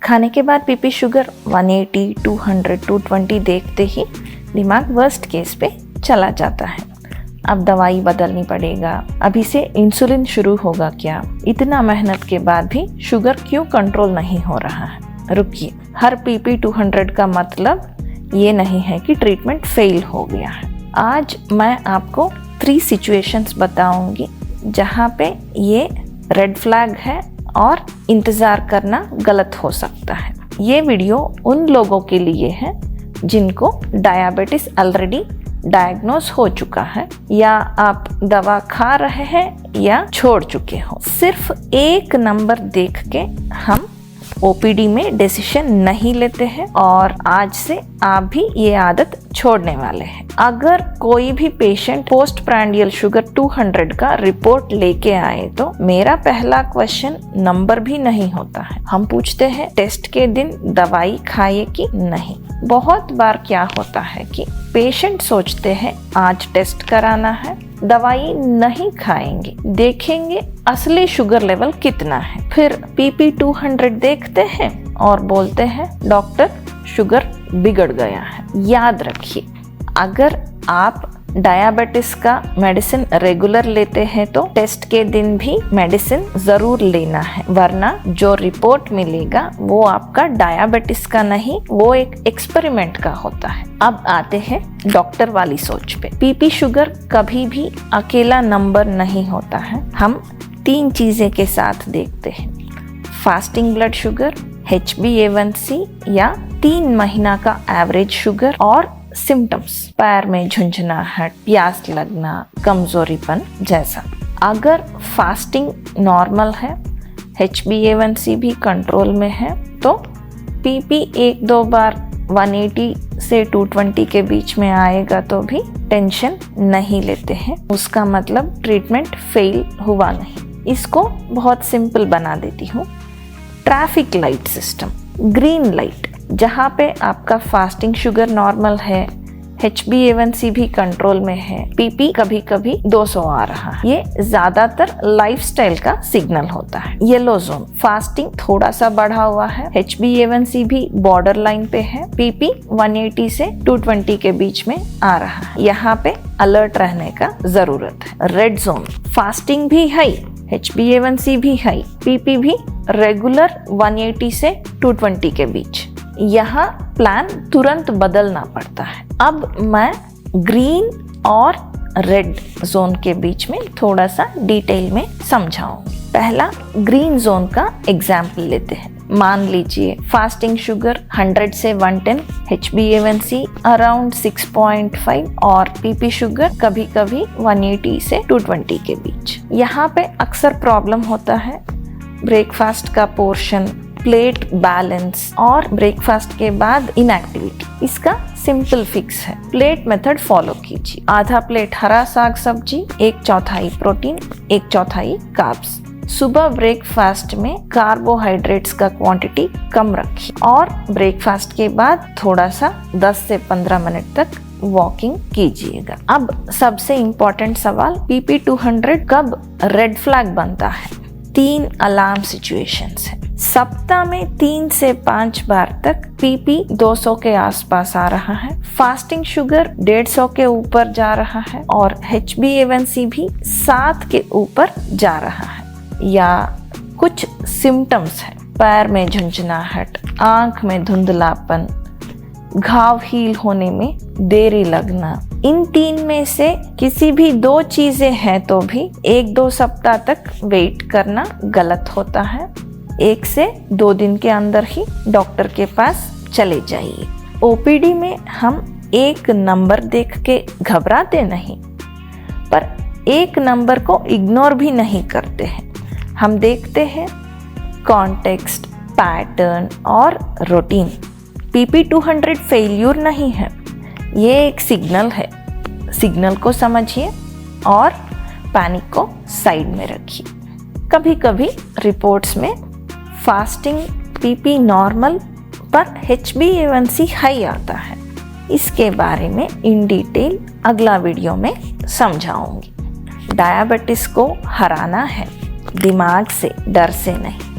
खाने के बाद पीपी शुगर 180, 200, 220 देखते ही दिमाग वर्स्ट केस पे चला जाता है। अब दवाई बदलनी पड़ेगा, अभी से इंसुलिन शुरू होगा क्या, इतना मेहनत के बाद भी शुगर क्यों कंट्रोल नहीं हो रहा है। रुकिए, हर पीपी 200 का मतलब ये नहीं है कि ट्रीटमेंट फेल हो गया है। आज मैं आपको 3 सिचुएशंस बताऊंगी जहाँ पे ये रेड फ्लैग है और इंतज़ार करना गलत हो सकता है। ये वीडियो उन लोगों के लिए है जिनको डायबिटीज ऑलरेडी डायग्नोज हो चुका है या आप दवा खा रहे हैं या छोड़ चुके हो। सिर्फ एक नंबर देख के हम ओपीडी में डिसीजन नहीं लेते हैं और आज से आप भी ये आदत छोड़ने वाले हैं। अगर कोई भी पेशेंट पोस्ट प्रांडियल शुगर 200 का रिपोर्ट लेके आए तो मेरा पहला क्वेश्चन नंबर भी नहीं होता है। हम पूछते हैं टेस्ट के दिन दवाई खाइए कि नहीं। बहुत बार क्या होता है कि पेशेंट सोचते हैं आज टेस्ट कराना है, दवाई नहीं खाएंगे, देखेंगे असली शुगर लेवल कितना है। फिर पीपी 200 देखते हैं और बोलते हैं डॉक्टर शुगर बिगड़ गया है। याद रखिए, अगर आप डायबिटीज का मेडिसिन रेगुलर लेते हैं तो टेस्ट के दिन भी मेडिसिन जरूर लेना है, वरना जो रिपोर्ट मिलेगा वो आपका डायबिटीज का नहीं, वो एक एक्सपेरिमेंट का होता है। अब आते हैं डॉक्टर वाली सोच पे। पीपी शुगर कभी भी अकेला नंबर नहीं होता है। हम 3 चीजें के साथ देखते हैं, फास्टिंग ब्लड शुगर, HbA1c या 3 महीना का एवरेज शुगर और सिम्टम्स, पैर में झुंझुनाहट, प्यास लगना, कमजोरीपन जैसा। अगर फास्टिंग नॉर्मल है, HbA1c भी कंट्रोल में है तो पीपी 1-2 बार 180 से 220 के बीच में आएगा तो भी टेंशन नहीं लेते हैं, उसका मतलब ट्रीटमेंट फेल हुआ नहीं। इसको बहुत सिंपल बना देती हूँ। Traffic light system, green light जहाँ पे आपका फास्टिंग शुगर नॉर्मल है, HbA1c भी कंट्रोल में है, पीपी कभी कभी 200 आ रहा है, ये ज्यादातर लाइफस्टाइल का सिग्नल होता है। येलो जोन, फास्टिंग थोड़ा सा बढ़ा हुआ है, HbA1c भी बॉर्डर लाइन पे है, पीपी 180 से 220 के बीच में आ रहा है, यहाँ पे अलर्ट रहने का जरूरत है। रेड जोन, फास्टिंग भी हाई, HbA1c भी हाई, पीपी भी रेगुलर 180 से 220 के बीच। यहाँ प्लान तुरंत बदलना पड़ता है। अब मैं ग्रीन और रेड जोन के बीच में थोड़ा सा डिटेल में समझाऊंगी। पहला ग्रीन जोन का एग्जाम्पल लेते हैं। मान लीजिए फास्टिंग शुगर 100 से 110, HbA1c अराउंड 6.5 और पीपी शुगर कभी कभी 180 से 220 के बीच। यहाँ पे अक्सर प्रॉब्लम होता है ब्रेकफास्ट का पोर्शन, प्लेट बैलेंस और ब्रेकफास्ट के बाद इनएक्टिविटी। इसका सिंपल फिक्स है, प्लेट मेथड फॉलो कीजिए। आधा प्लेट हरा साग सब्जी, 1/4 प्रोटीन, 1/4 कार्ब्स। सुबह ब्रेकफास्ट में कार्बोहाइड्रेट्स का क्वांटिटी कम रखिए और ब्रेकफास्ट के बाद थोड़ा सा 10 से 15 मिनट तक वॉकिंग कीजिएगा। अब सबसे इम्पोर्टेंट सवाल, पीपी 200 कब रेड फ्लैग बनता है? 3 अलार्म सिचुएशंस है। सप्ताह में 3 से 5 बार तक पीपी 200 के आसपास आ रहा है, फास्टिंग शुगर 150 के ऊपर जा रहा है और HbA1c भी 7 के ऊपर जा रहा है, या कुछ सिम्टम्स है, पैर में झुंझुनाहट, आंख में धुंधलापन, घाव हील होने में देरी लगना। इन 3 में से किसी भी 2 चीजें हैं तो भी 1-2 सप्ताह तक वेट करना गलत होता है। 1 से 2 दिन के अंदर ही डॉक्टर के पास चले जाइए। ओपीडी में हम एक नंबर देख के घबराते नहीं, पर एक नंबर को इग्नोर भी नहीं करते हैं। हम देखते हैं कॉन्टेक्स्ट, पैटर्न और रूटीन। पीपी 200 फेल्यूर नहीं है, ये एक सिग्नल है। सिग्नल को समझिए और पैनिक को साइड में रखिए। कभी कभी रिपोर्ट्स में फास्टिंग पीपी नॉर्मल पर HbA1c हाई आता है। इसके बारे में इन डिटेल अगला वीडियो में समझाऊंगी। डायबिटीज को हराना है, दिमाग से, डर से नहीं।